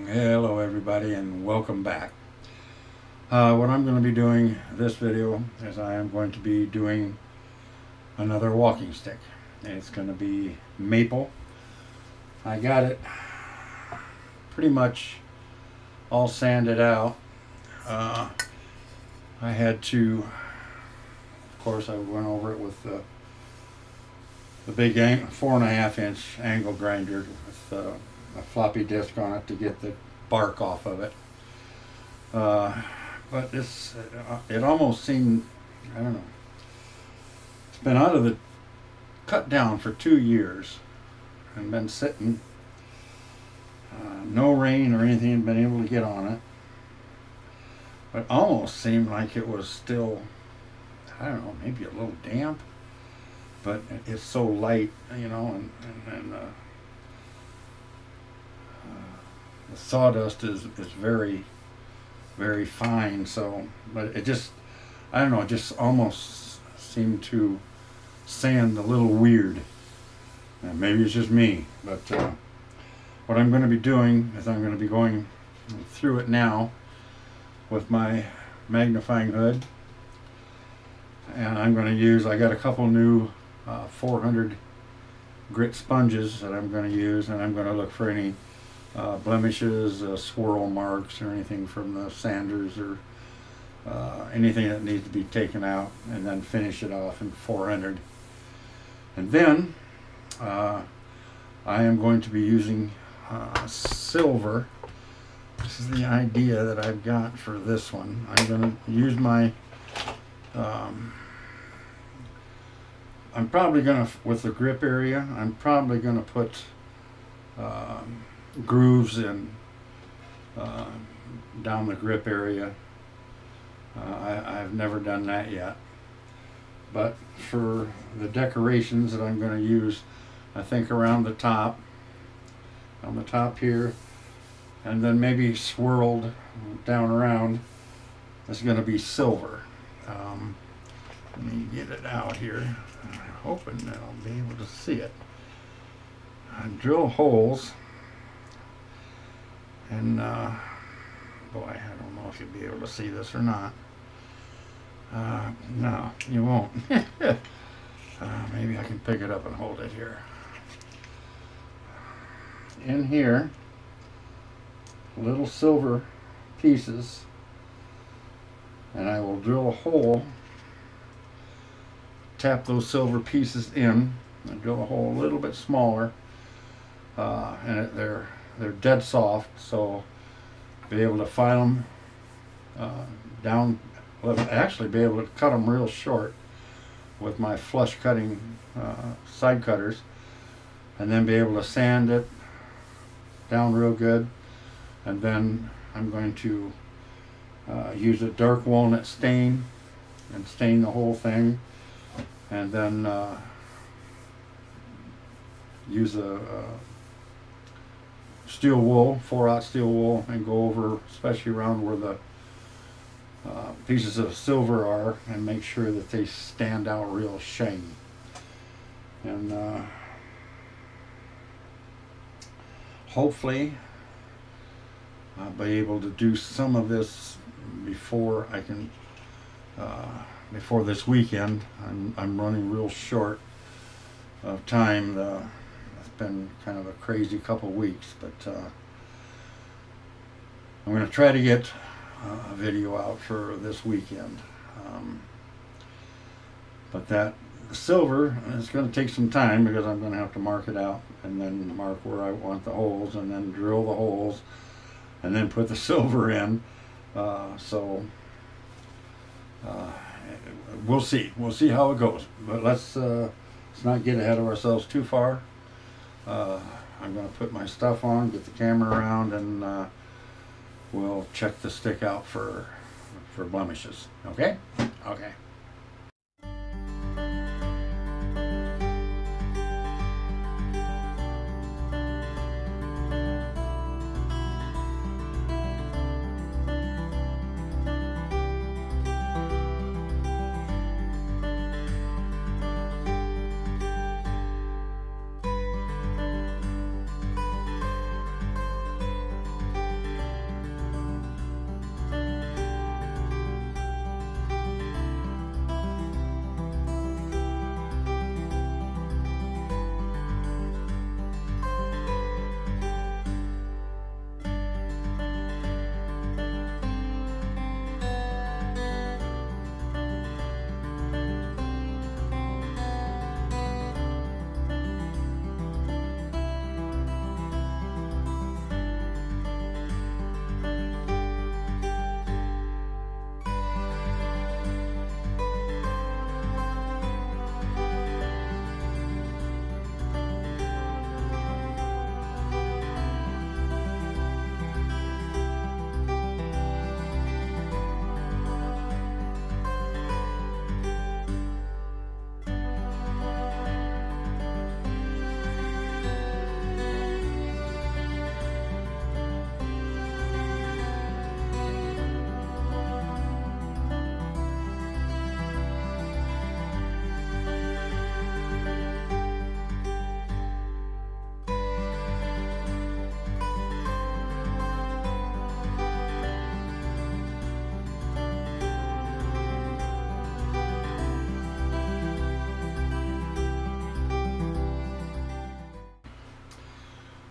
Hello everybody and welcome back. What I'm going to be doing this video is I am going to be doing another walking stick. It's going to be maple. I got it pretty much all sanded out. I had to, of course I went over it with the big 4.5 inch angle grinder with a floppy disk on it to get the bark off of it. But this, it almost seemed, I don't know, it's been out of the cut down for 2 years and been sitting, no rain or anything been able to get on it, but almost seemed like it was still, I don't know, maybe a little damp, but it's so light, you know, and the sawdust is very, very fine. So, but it just, I don't know, it just almost seemed to sand a little weird. Maybe it's just me, but what I'm going to be doing is I'm going to be going through it now with my magnifying hood, and I'm going to use, I got a couple new 400 grit sponges that I'm going to use, and I'm going to look for any blemishes, swirl marks, or anything from the sanders, or anything that needs to be taken out, and then finish it off in 400. And then I am going to be using silver. This is the idea that I've got for this one. I'm going to use my I'm probably going to, with the grip area, I'm probably going to put grooves in down the grip area. I've never done that yet, but for the decorations that I'm going to use, I think around the top, on the top here, and then maybe swirled down around, is going to be silver. Let me get it out here. I'm hoping that I'll be able to see it. I drill holes, and boy, I don't know if you'll be able to see this or not. No, you won't. Maybe I can pick it up and hold it here. In here, little silver pieces, and I will drill a hole, tap those silver pieces in, and drill a hole a little bit smaller, and they're dead soft, so be able to file them down. Well, actually be able to cut them real short with my flush cutting side cutters, and then be able to sand it down real good. And then I'm going to use a dark walnut stain and stain the whole thing, and then use a steel wool, 4/0 steel wool, and go over, especially around where the pieces of silver are, and make sure that they stand out real shiny. And hopefully I'll be able to do some of this before I can, before this weekend. I'm running real short of time. It's been kind of a crazy couple weeks, but I'm going to try to get a video out for this weekend. But that silver is going to take some time, because I'm going to have to mark it out, and then mark where I want the holes, and then drill the holes, and then put the silver in. So we'll see how it goes, but let's not get ahead of ourselves too far. I'm going to put my stuff on, get the camera around, and we'll check the stick out for blemishes. Okay? Okay.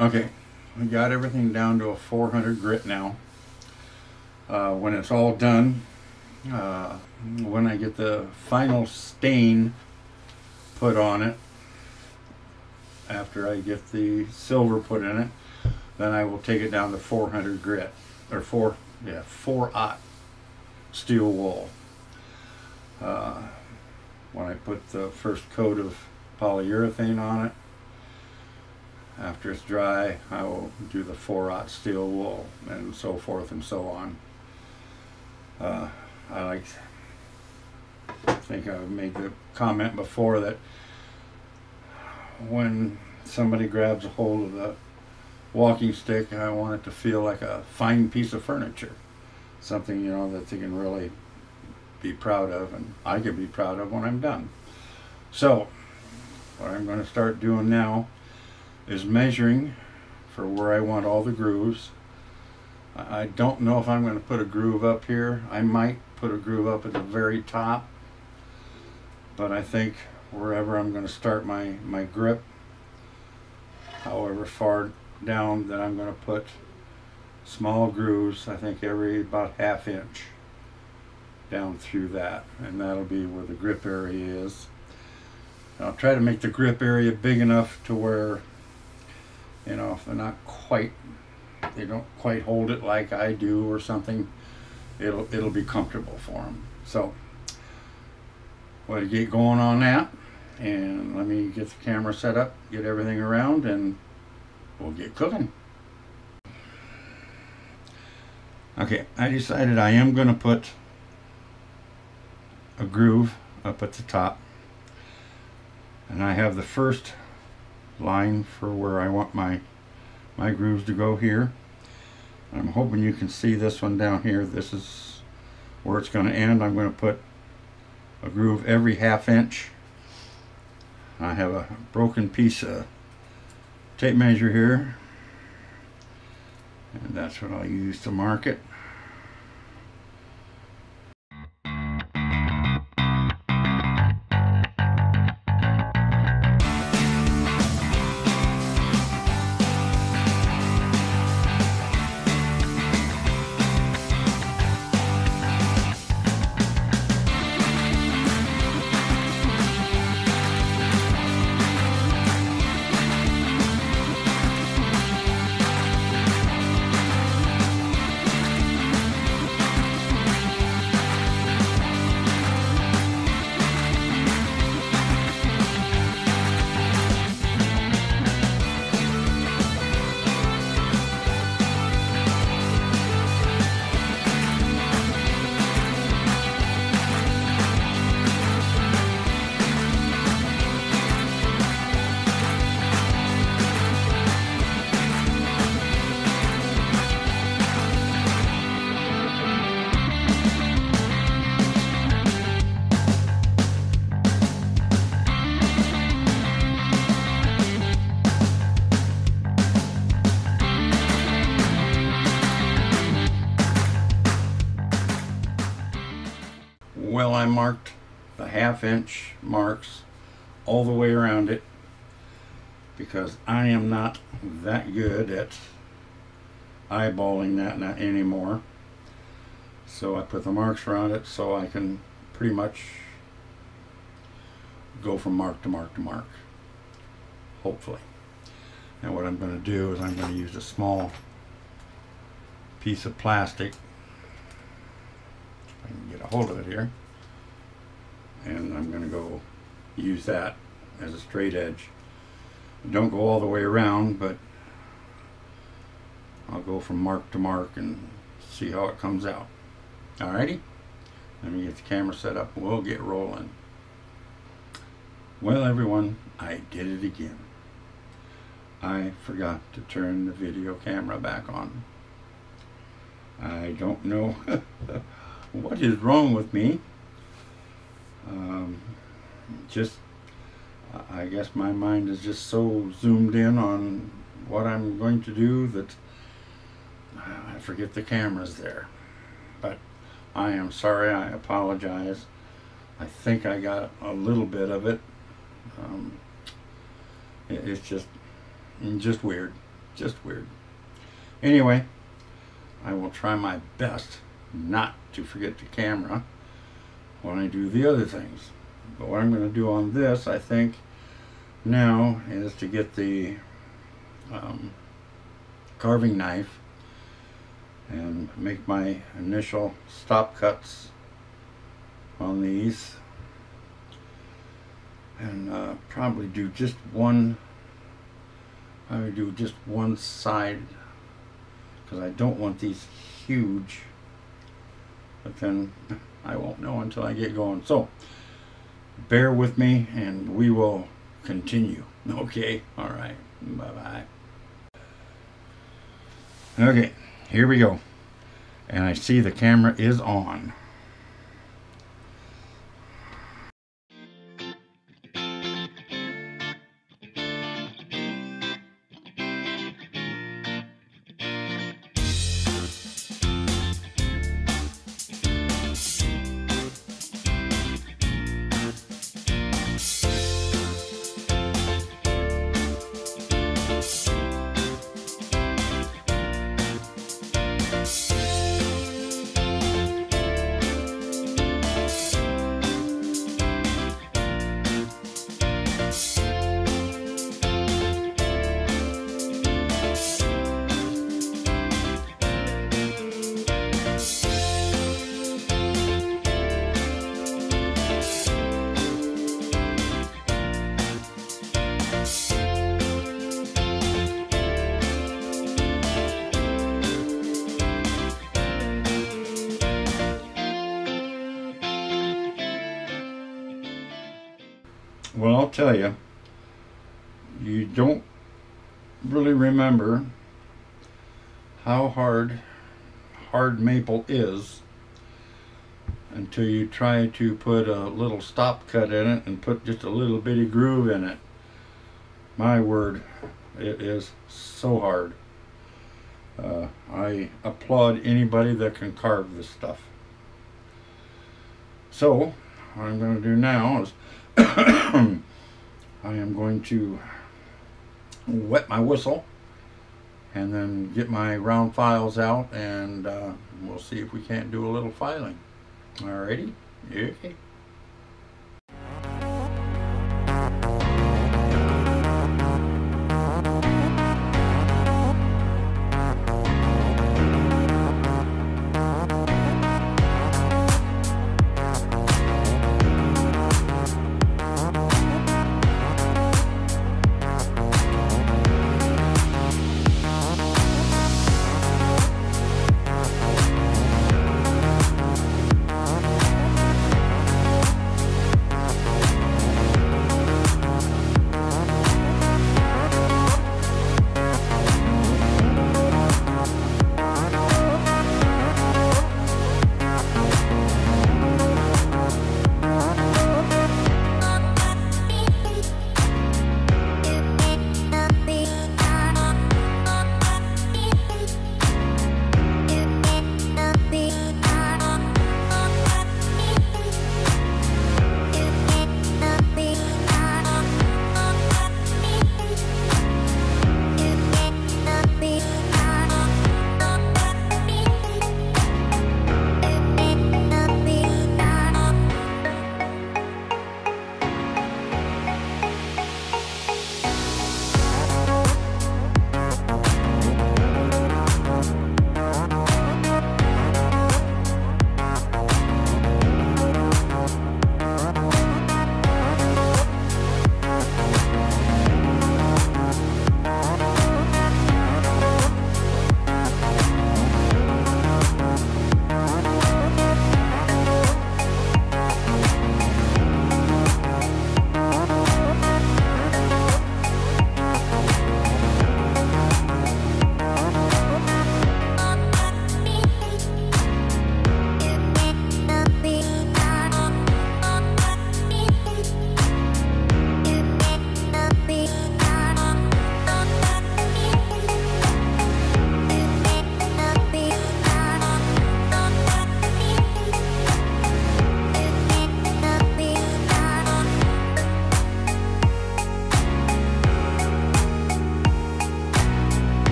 Okay, we got everything down to a 400 grit now. When it's all done, when I get the final stain put on it, after I get the silver put in it, then I will take it down to 400 grit, or 4-aught steel wool. When I put the first coat of polyurethane on it, after it's dry, I will do the 4-aught steel wool, and so forth and so on. I think I've made the comment before that when somebody grabs a hold of the walking stick, I want it to feel like a fine piece of furniture, something, you know, that they can really be proud of, and I can be proud of when I'm done. So what I'm going to start doing now is measuring for where I want all the grooves. I don't know if I'm going to put a groove up here. I might put a groove up at the very top, but I think wherever I'm going to start my grip, however far down, that I'm going to put small grooves, I think every about ½ inch down through that, and that'll be where the grip area is. I'll try to make the grip area big enough to where, you know, if they're not quite, they don't quite hold it like I do or something, it'll be comfortable for them. So we'll get going on that, and let me get the camera set up, get everything around, and we'll get cooking. Okay, I decided I am going to put a groove up at the top, and I have the first line for where I want my grooves to go here. I'm hoping you can see this one down here. This is where it's going to end. I'm going to put a groove every ½ inch. I have a broken piece of tape measure here, and that's what I'll use to mark it. Well, I marked the ½ inch marks all the way around it because I am not that good at eyeballing that anymore. So I put the marks around it so I can pretty much go from mark to mark to mark, hopefully. And what I'm going to do is I'm going to use a small piece of plastic, if I can get a hold of it here, and I'm going to go use that as a straight edge. Don't go all the way around, but I'll go from mark to mark and see how it comes out. Alrighty, let me get the camera set up and we'll get rolling. Well everyone, I did it again. I forgot to turn the video camera back on. I don't know what is wrong with me. I guess my mind is just so zoomed in on what I'm going to do that I forget the camera's there. But I am sorry, I apologize. I think I got a little bit of it. It's just weird. just weird. Anyway, I will try my best not to forget the camera when I do the other things. But what I'm going to do on this, I think, now is to get the carving knife and make my initial stop cuts on these, and probably do just one. I would do just one side because I don't want these huge, but then I won't know until I get going. So bear with me and we will continue. Okay, all right, bye-bye. Okay, here we go. And I see the camera is on. Well, I'll tell you, you don't really remember how hard maple is until you try to put a little stop cut in it and put just a little bitty groove in it. My word, it is so hard. I applaud anybody that can carve this stuff. So, what I'm going to do now is I am going to wet my whistle and then get my round files out, and we'll see if we can't do a little filing. Alrighty? Okay.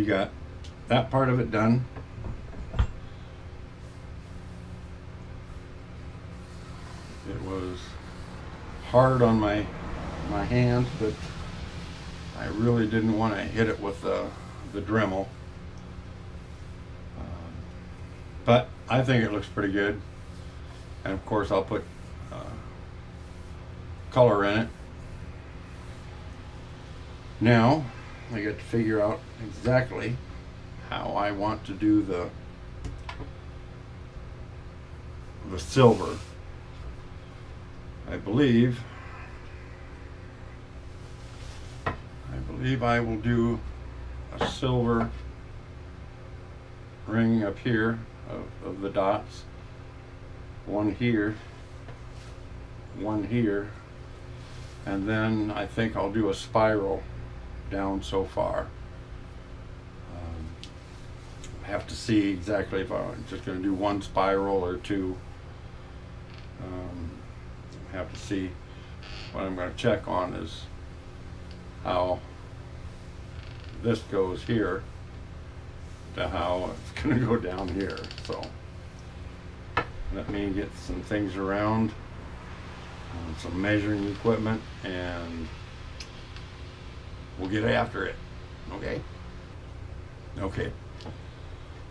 got that part of it done. It was hard on my hands, but I really didn't want to hit it with the Dremel. But I think it looks pretty good. And of course I'll put color in it. Now I get to figure out exactly how I want to do the silver. I believe I will do a silver ring up here of the dots. One here, one here, and then I think I'll do a spiral down so far. I have to see exactly if I'm just going to do one spiral or two. Have to see. What I'm going to check on is how this goes here to how it's going to go down here. So let me get some things around, some measuring equipment, and we'll get after it. Okay? Okay.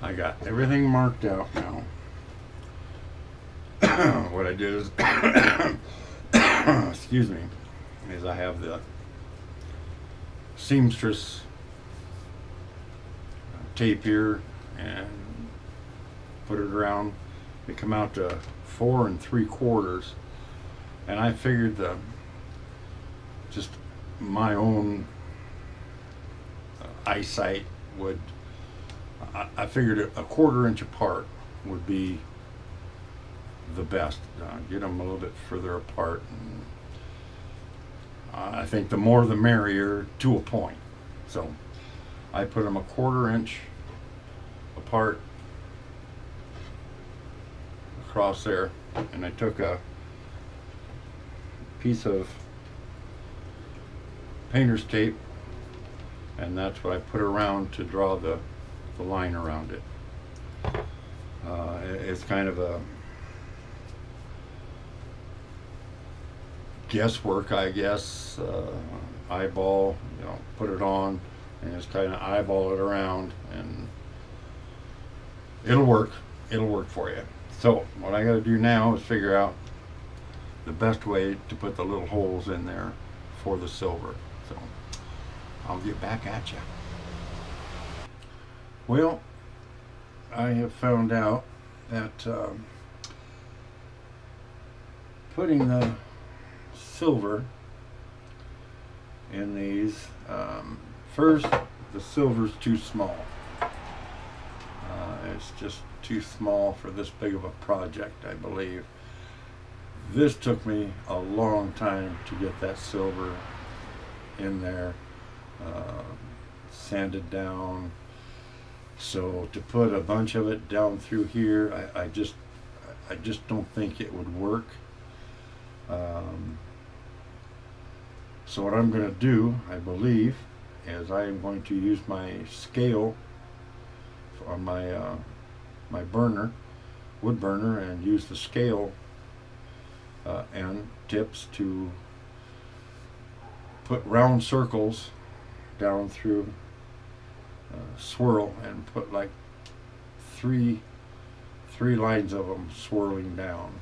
I got everything marked out now. What I did is, excuse me, is I have the seamstress tape here and put it around. They come out to 4 3/4, and I figured just my own eyesight would. I figured a 1/4 inch apart would be the best. Get them a little bit further apart. And, I think the more the merrier to a point. So I put them a 1/4 inch apart across there, and I took a piece of painter's tape, and that's what I put around to draw the line around it. It's kind of a guesswork, I guess. Eyeball, put it on and just kind of eyeball it around, and it'll work for you. So what I got to do now is figure out the best way to put the little holes in there for the silver. So I'll get back at you. Well, I have found out that putting the silver in these, first, the silver's too small. It's just too small for this big of a project, I believe. This took me a long time to get that silver in there, sanded down. So to put a bunch of it down through here, I just don't think it would work. So what I'm going to do, I believe, is I am going to use my scale on my my burner, wood burner, and use the scale and tips to put round circles down through, swirl, and put like three lines of them swirling down,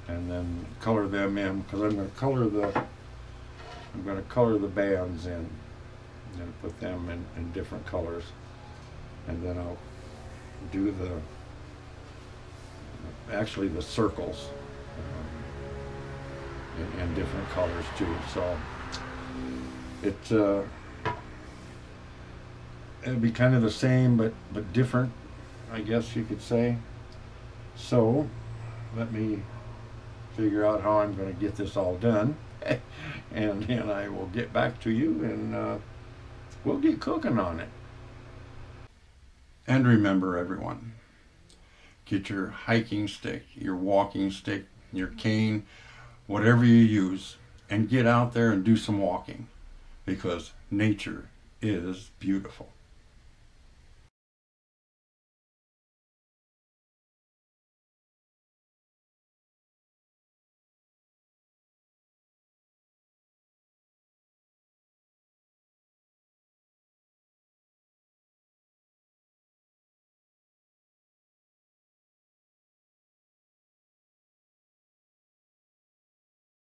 and then color them in, because I'm going to color the bands in and put them in different colors, and then I'll do actually the circles in different colors too. So it'll be kind of the same but different, I guess you could say. So let me figure out how I'm going to get this all done, and then I will get back to you, and we'll get cooking on it. And remember, everyone, get your hiking stick, your walking stick, your cane, whatever you use, and get out there and do some walking, because nature is beautiful.